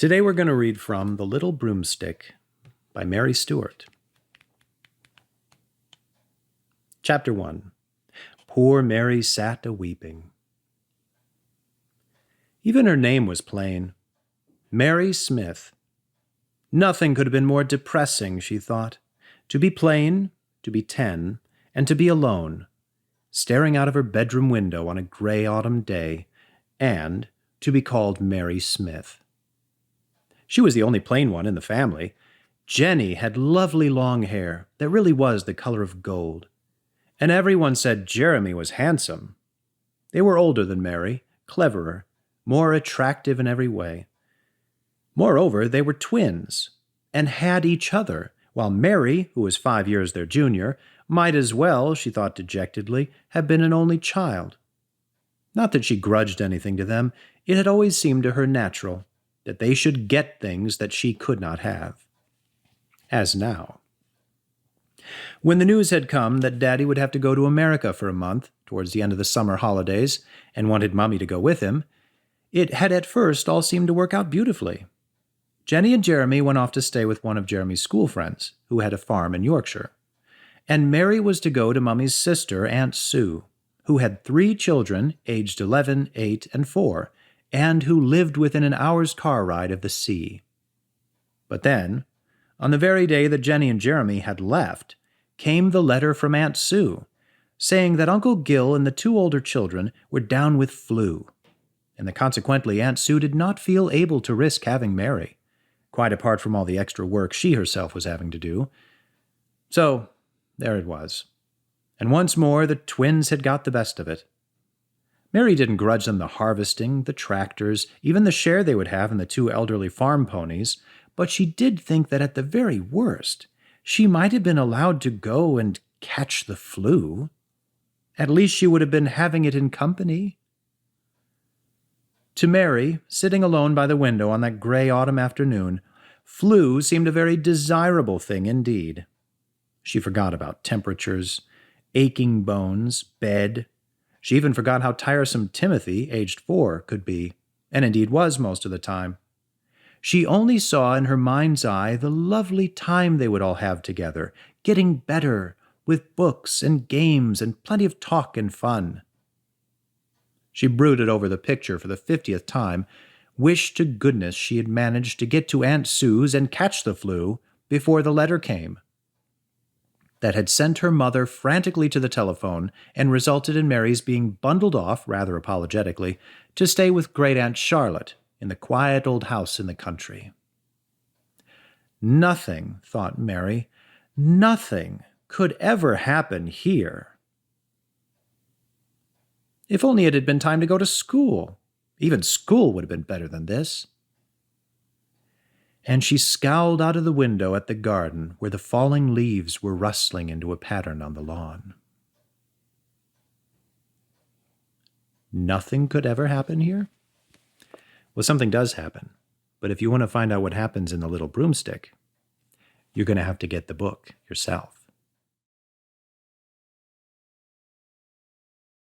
Today we're going to read from The Little Broomstick by Mary Stewart. Chapter 1. Poor Mary sat a-weeping. Even her name was plain. Mary Smith. Nothing could have been more depressing, she thought. To be plain, to be 10, and to be alone, staring out of her bedroom window on a gray autumn day, and to be called Mary Smith. She was the only plain one in the family. Jenny had lovely long hair that really was the color of gold, and everyone said Jeremy was handsome. They were older than Mary, cleverer, more attractive in every way. Moreover, they were twins, and had each other, while Mary, who was 5 years their junior, might as well, she thought dejectedly, have been an only child. Not that she grudged anything to them, it had always seemed to her natural that they should get things that she could not have. As now. When the news had come that Daddy would have to go to America for a month, towards the end of the summer holidays, and wanted Mummy to go with him, it had at first all seemed to work out beautifully. Jenny and Jeremy went off to stay with one of Jeremy's school friends, who had a farm in Yorkshire. And Mary was to go to Mummy's sister, Aunt Sue, who had 3 children, aged 11, 8, and 4, and who lived within an hour's car ride of the sea. But then, on the very day that Jenny and Jeremy had left, came the letter from Aunt Sue, saying that Uncle Gil and the 2 older children were down with flu, and that consequently Aunt Sue did not feel able to risk having Mary, quite apart from all the extra work she herself was having to do. So, there it was. And once more the twins had got the best of it. Mary didn't grudge them the harvesting, the tractors, even the share they would have in the 2 elderly farm ponies, but she did think that at the very worst, she might have been allowed to go and catch the flu. At least she would have been having it in company. To Mary, sitting alone by the window on that gray autumn afternoon, flu seemed a very desirable thing indeed. She forgot about temperatures, aching bones, bed. She even forgot how tiresome Timothy, aged 4, could be, and indeed was most of the time. She only saw in her mind's eye the lovely time they would all have together, getting better, with books and games and plenty of talk and fun. She brooded over the picture for the 50th time, wished to goodness she had managed to get to Aunt Sue's and catch the flu before the letter came. That had sent her mother frantically to the telephone and resulted in Mary's being bundled off, rather apologetically, to stay with Great Aunt Charlotte in the quiet old house in the country. Nothing, thought Mary, nothing could ever happen here. If only it had been time to go to school. Even school would have been better than this. And she scowled out of the window at the garden where the falling leaves were rustling into a pattern on the lawn. Nothing could ever happen here? Well, something does happen, but if you want to find out what happens in The Little Broomstick, you're going to have to get the book yourself.